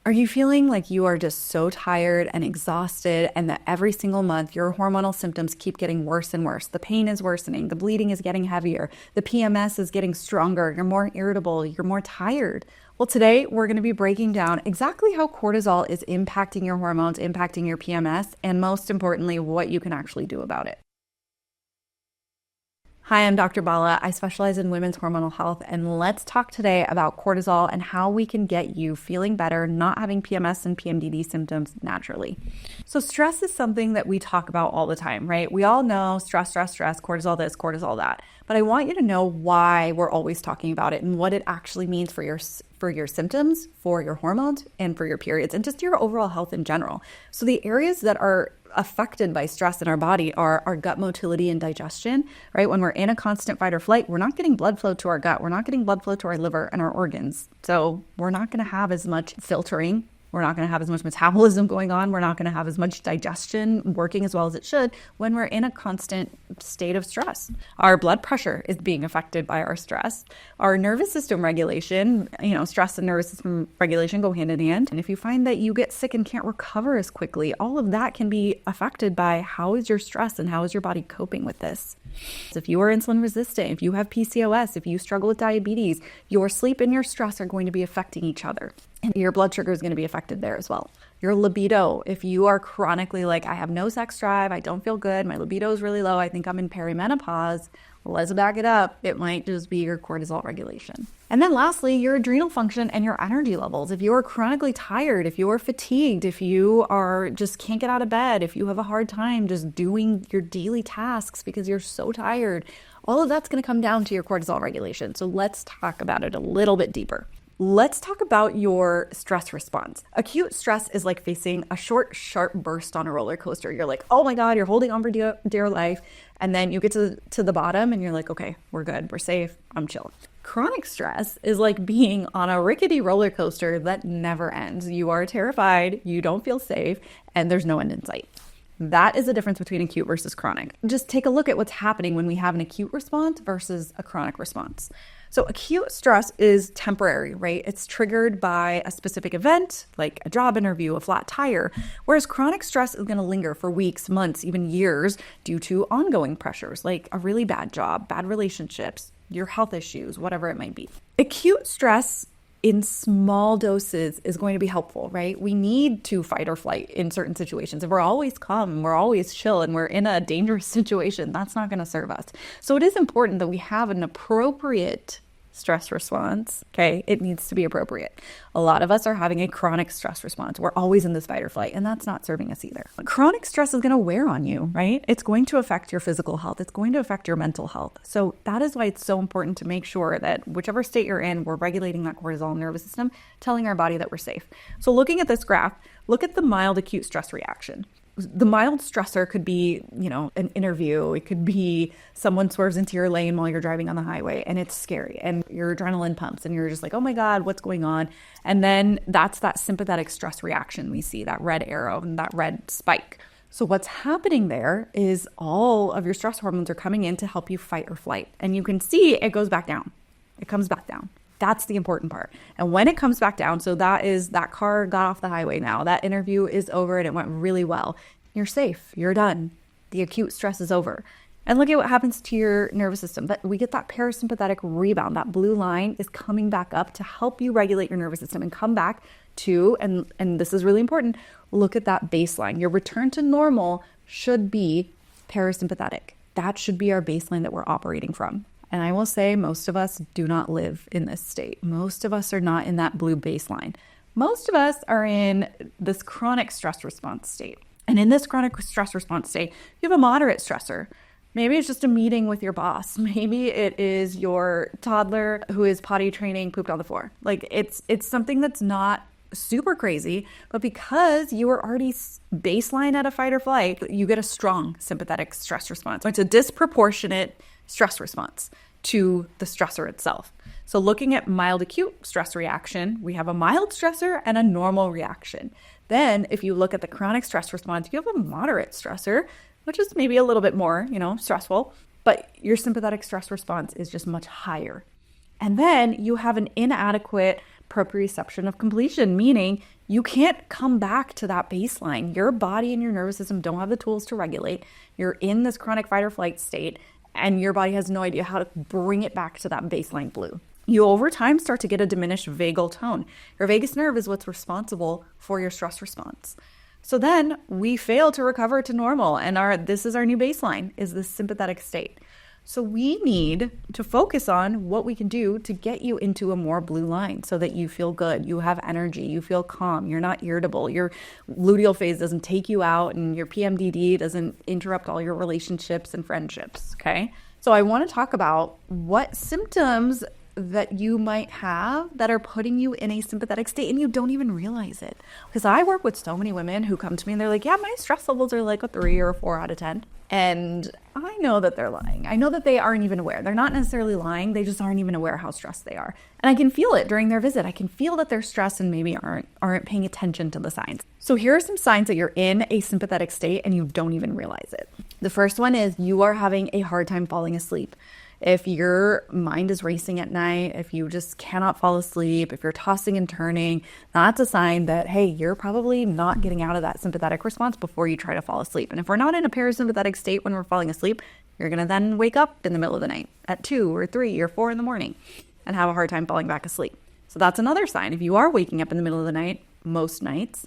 Are you feeling like you are just so tired and exhausted and that every single month your hormonal symptoms keep getting worse and worse? The pain is worsening, the bleeding is getting heavier, the PMS is getting stronger, you're more irritable, you're more tired. Well, today we're going to be breaking down exactly how cortisol is impacting your hormones, impacting your PMS, and most importantly, what you can actually do about it. Hi, I'm Dr. Bala. I specialize in women's hormonal health, and let's talk today about cortisol and how we can get you feeling better, not having PMS and PMDD symptoms naturally. So stress is something that we talk about all the time, right? We all know stress, cortisol this, cortisol that. But I want you to know why we're always talking about it and what it actually means for your symptoms, for your hormones, and for your periods, and just your overall health in general. So the areas that are affected by stress in our body are our gut motility and digestion, right? When we're in a constant fight or flight, we're not getting blood flow to our gut. We're not getting blood flow to our liver and our organs. So we're not going to have as much filtering. We're not going to have as much metabolism going on. We're not going to have as much digestion working as well as it should when we're in a constant state of stress. Our blood pressure is being affected by our stress. Our nervous system regulation, stress and nervous system regulation go hand in hand. And if you find that you get sick and can't recover as quickly, all of that can be affected by how is your stress and how is your body coping with this. So if you are insulin resistant, if you have PCOS, if you struggle with diabetes, your sleep and your stress are going to be affecting each other. And your blood sugar is going to be affected there as well. Your libido, if you are chronically like, I have no sex drive, I don't feel good, my libido is really low, I think I'm in perimenopause, let's back it up. It might just be your cortisol regulation. And then lastly, your adrenal function and your energy levels. If you are chronically tired, if you are fatigued, if you are just can't get out of bed, if you have a hard time just doing your daily tasks because you're so tired, all of that's going to come down to your cortisol regulation. So let's talk about it a little bit deeper. Let's talk about your stress response. Acute stress is like facing a short, sharp burst on a roller coaster. You're like, oh my God, you're holding on for dear life. And then you get to the bottom and you're like, okay, we're good. We're safe. I'm chill. Chronic stress is like being on a rickety roller coaster that never ends. You are terrified, you don't feel safe, and there's no end in sight. That is the difference between acute versus chronic. Just take a look at what's happening when we have an acute response versus a chronic response. So acute stress is temporary, right? It's triggered by a specific event, like a job interview, a flat tire, whereas chronic stress is going to linger for weeks, months, even years due to ongoing pressures, like a really bad job, bad relationships, your health issues, whatever it might be. Acute stress in small doses is going to be helpful, right? We need to fight or flight in certain situations. If we're always calm, we're always chill, and we're in a dangerous situation, that's not going to serve us. So it is important that we have an appropriate stress response, okay? It needs to be appropriate. A lot of us are having a chronic stress response. We're always in this fight or flight, and that's not serving us either. Chronic stress is going to wear on you, right? It's going to affect your physical health. It's going to affect your mental health. So that is why it's so important to make sure that whichever state you're in, we're regulating that cortisol nervous system, telling our body that we're safe. So looking at this graph, look at the mild acute stress reaction. The mild stressor could be, an interview. It could be someone swerves into your lane while you're driving on the highway and it's scary and your adrenaline pumps and you're just like, oh my God, what's going on? And then that's that sympathetic stress reaction we see, that red arrow and that red spike. So what's happening there is all of your stress hormones are coming in to help you fight or flight. And you can see it goes back down. It comes back down. That's the important part. And when it comes back down, so that car got off the highway now, that interview is over and it went really well. You're safe. You're done. The acute stress is over. And look at what happens to your nervous system. That we get that parasympathetic rebound. That blue line is coming back up to help you regulate your nervous system and come back to, and this is really important, look at that baseline. Your return to normal should be parasympathetic. That should be our baseline that we're operating from. And I will say most of us do not live in this state. Most of us are not in that blue baseline. Most of us are in this chronic stress response state. And in this chronic stress response state, you have a moderate stressor. Maybe it's just a meeting with your boss. Maybe it is your toddler who is potty training pooped on the floor. Like it's something that's not super crazy, but because you were already baseline at a fight or flight, you get a strong sympathetic stress response. So it's a disproportionate stress response to the stressor itself. So looking at mild acute stress reaction, we have a mild stressor and a normal reaction. Then if you look at the chronic stress response, you have a moderate stressor, which is maybe a little bit more, stressful, but your sympathetic stress response is just much higher. And then you have an inadequate proprioception of completion, meaning you can't come back to that baseline. Your body and your nervous system don't have the tools to regulate. You're in this chronic fight or flight state, and your body has no idea how to bring it back to that baseline blue. You over time start to get a diminished vagal tone. Your vagus nerve is what's responsible for your stress response. So then we fail to recover to normal, and this is our new baseline, is this sympathetic state. So we need to focus on what we can do to get you into a more blue line so that you feel good, you have energy, you feel calm, you're not irritable, your luteal phase doesn't take you out, and your PMDD doesn't interrupt all your relationships and friendships, okay? So I want to talk about what symptoms that you might have that are putting you in a sympathetic state and you don't even realize it. Because I work with so many women who come to me and they're like, yeah, my stress levels are like a 3 or a 4 out of 10. And I know that they're lying. I know that they aren't even aware. They're not necessarily lying. They just aren't even aware how stressed they are. And I can feel it during their visit. I can feel that they're stressed and maybe aren't paying attention to the signs. So here are some signs that you're in a sympathetic state and you don't even realize it. The first one is you are having a hard time falling asleep. If your mind is racing at night, if you just cannot fall asleep, if you're tossing and turning, that's a sign that, hey, you're probably not getting out of that sympathetic response before you try to fall asleep. And if we're not in a parasympathetic state when we're falling asleep, you're going to then wake up in the middle of the night at 2 or 3 or 4 in the morning and have a hard time falling back asleep. So that's another sign. If you are waking up in the middle of the night, most nights,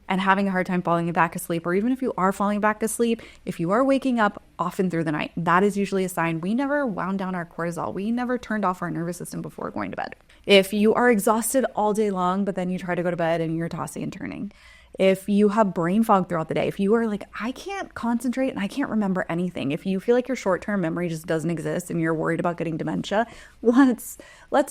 and having a hard time falling back asleep, or even if you are falling back asleep, if you are waking up often through the night, that is usually a sign we never wound down our cortisol. We never turned off our nervous system before going to bed. If you are exhausted all day long, but then you try to go to bed and you're tossing and turning. If you have brain fog throughout the day, if you are like, I can't concentrate and I can't remember anything, if you feel like your short-term memory just doesn't exist and you're worried about getting dementia, let's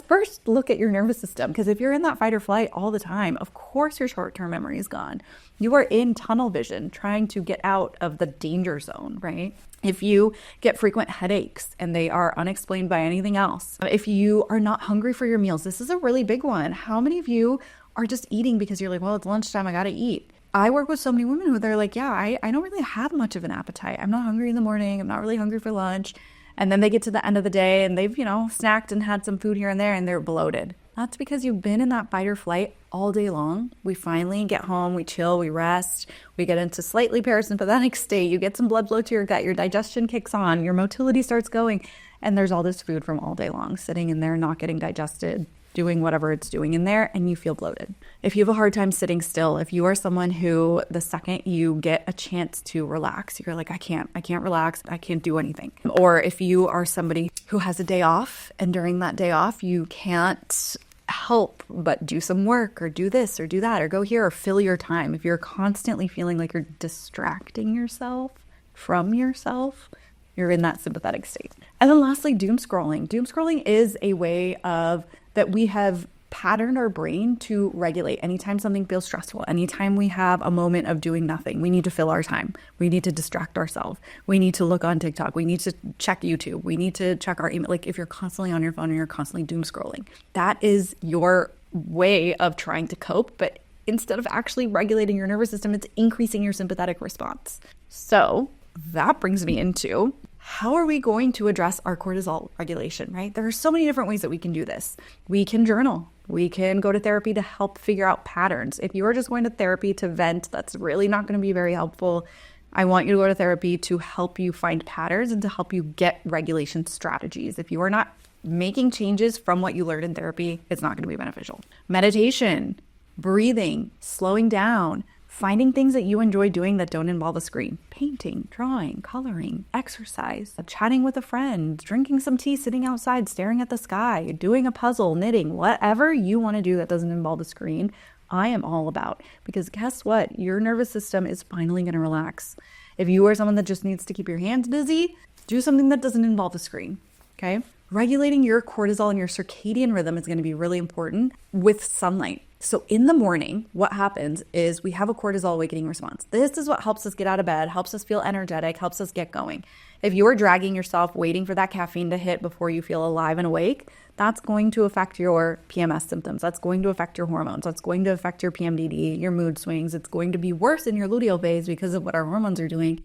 first look at your nervous system. Because if you're in that fight or flight all the time, of course your short-term memory is gone. You are in tunnel vision trying to get out of the danger zone, right? If you get frequent headaches and they are unexplained by anything else, if you are not hungry for your meals, this is a really big one. How many of you are just eating because you're like, well, it's lunchtime, I gotta eat? I work with so many women who they're like, yeah, I don't really have much of an appetite. I'm not hungry in the morning. I'm not really hungry for lunch. And then they get to the end of the day and they've, snacked and had some food here and there and they're bloated. That's because you've been in that fight or flight all day long. We finally get home, we chill, we rest, we get into slightly parasympathetic state. You get some blood flow to your gut, your digestion kicks on, your motility starts going, and there's all this food from all day long sitting in there, not getting digested, doing whatever it's doing in there, and you feel bloated. If you have a hard time sitting still, if you are someone who the second you get a chance to relax, you're like, I can't relax, I can't do anything. Or if you are somebody who has a day off and during that day off, you can't help but do some work or do this or do that or go here or fill your time. If you're constantly feeling like you're distracting yourself from yourself, you're in that sympathetic state. And then lastly, doom scrolling. Doom scrolling is a way that we have patterned our brain to regulate. Anytime something feels stressful, anytime we have a moment of doing nothing, we need to fill our time. We need to distract ourselves. We need to look on TikTok. We need to check YouTube. We need to check our email. Like if you're constantly on your phone and you're constantly doom scrolling, that is your way of trying to cope. But instead of actually regulating your nervous system, it's increasing your sympathetic response. So that brings me into, how are we going to address our cortisol regulation, right? There are so many different ways that we can do this. We can journal. We can go to therapy to help figure out patterns. If you are just going to therapy to vent, that's really not going to be very helpful. I want you to go to therapy to help you find patterns and to help you get regulation strategies. If you are not making changes from what you learned in therapy, it's not going to be beneficial. Meditation, breathing, slowing down, finding things that you enjoy doing that don't involve a screen. Painting, drawing, coloring, exercise, chatting with a friend, drinking some tea, sitting outside, staring at the sky, doing a puzzle, knitting, whatever you want to do that doesn't involve a screen, I am all about. Because guess what? Your nervous system is finally going to relax. If you are someone that just needs to keep your hands busy, do something that doesn't involve a screen, okay? Regulating your cortisol and your circadian rhythm is going to be really important with sunlight. So in the morning, what happens is we have a cortisol awakening response. This is what helps us get out of bed, helps us feel energetic, helps us get going. If you are dragging yourself, waiting for that caffeine to hit before you feel alive and awake, that's going to affect your PMS symptoms. That's going to affect your hormones. That's going to affect your PMDD, your mood swings. It's going to be worse in your luteal phase because of what our hormones are doing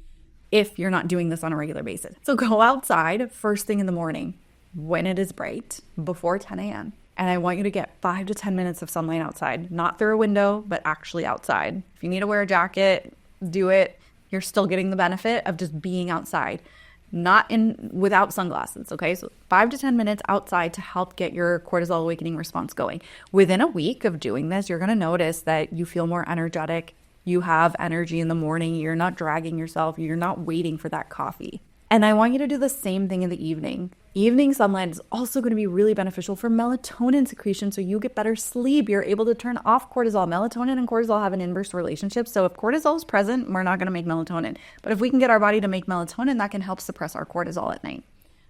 if you're not doing this on a regular basis. So go outside first thing in the morning when it is bright, before 10 a.m., And I want you to get 5 to 10 minutes of sunlight outside, not through a window, but actually outside. If you need to wear a jacket, do it. You're still getting the benefit of just being outside, without sunglasses. Okay. So 5 to 10 minutes outside to help get your cortisol awakening response going. Within a week of doing this, you're going to notice that you feel more energetic. You have energy in the morning. You're not dragging yourself. You're not waiting for that coffee. And I want you to do the same thing in the evening. Evening sunlight is also going to be really beneficial for melatonin secretion, so you get better sleep. You're able to turn off cortisol. Melatonin and cortisol have an inverse relationship. So if cortisol is present, we're not going to make melatonin. But if we can get our body to make melatonin, that can help suppress our cortisol at night.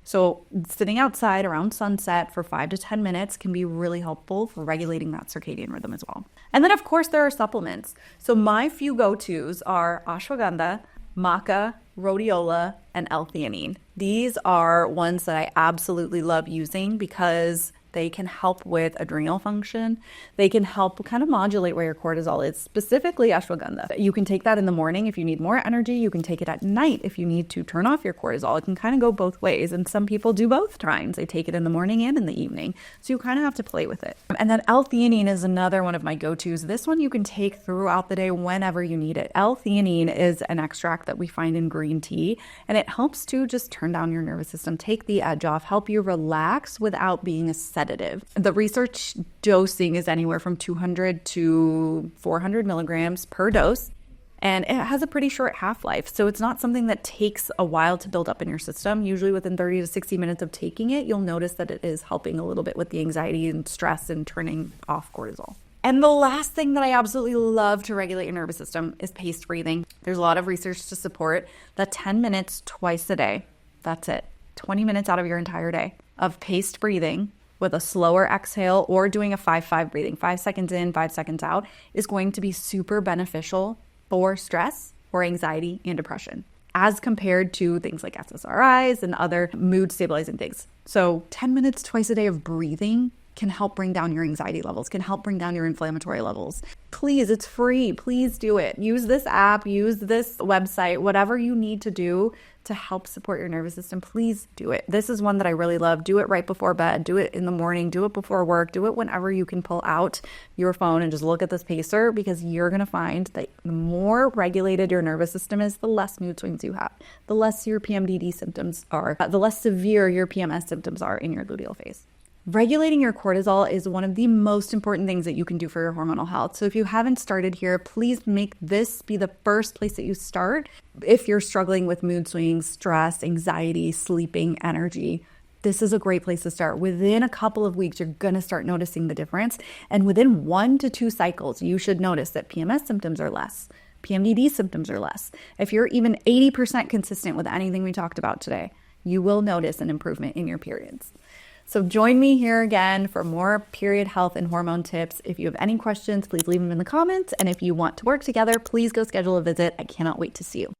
So sitting outside around sunset for 5 to 10 minutes can be really helpful for regulating that circadian rhythm as well. And then, of course, there are supplements. So my few go-tos are ashwagandha, maca, rhodiola, and L-theanine. These are ones that I absolutely love using because they can help with adrenal function. They can help kind of modulate where your cortisol is, specifically ashwagandha. You can take that in the morning if you need more energy. You can take it at night if you need to turn off your cortisol. It can kind of go both ways. And some people do both times. They take it in the morning and in the evening. So you kind of have to play with it. And then L-theanine is another one of my go-tos. This one you can take throughout the day whenever you need it. L-theanine is an extract that we find in green tea, and it helps to just turn down your nervous system, take the edge off, help you relax without being a sedative. The research dosing is anywhere from 200 to 400 milligrams per dose, and it has a pretty short half-life. So it's not something that takes a while to build up in your system. Usually within 30 to 60 minutes of taking it, you'll notice that it is helping a little bit with the anxiety and stress and turning off cortisol. And the last thing that I absolutely love to regulate your nervous system is paced breathing. There's a lot of research to support that 10 minutes twice a day, that's it, 20 minutes out of your entire day of paced breathing with a slower exhale or doing a 5-5 breathing, 5 seconds in, 5 seconds out, is going to be super beneficial for stress, for anxiety, and depression, as compared to things like SSRIs and other mood stabilizing things. So 10 minutes twice a day of breathing can help bring down your anxiety levels, can help bring down your inflammatory levels. Please, it's free. Please do it. Use this app, use this website, whatever you need to do to help support your nervous system. Please do it. This is one that I really love. Do it right before bed. Do it in the morning. Do it before work. Do it whenever you can pull out your phone and just look at this pacer, because you're going to find that the more regulated your nervous system is, the less mood swings you have, the less your PMDD symptoms are, the less severe your PMS symptoms are in your luteal phase. Regulating your cortisol is one of the most important things that you can do for your hormonal health. So if you haven't started here, please make this be the first place that you start. If you're struggling with mood swings, stress, anxiety, sleeping, energy, this is a great place to start. Within a couple of weeks, you're going to start noticing the difference. And within 1 to 2 cycles, you should notice that PMS symptoms are less. PMDD symptoms are less. If you're even 80% consistent with anything we talked about today, you will notice an improvement in your periods. So join me here again for more period health and hormone tips. If you have any questions, please leave them in the comments. And if you want to work together, please go schedule a visit. I cannot wait to see you.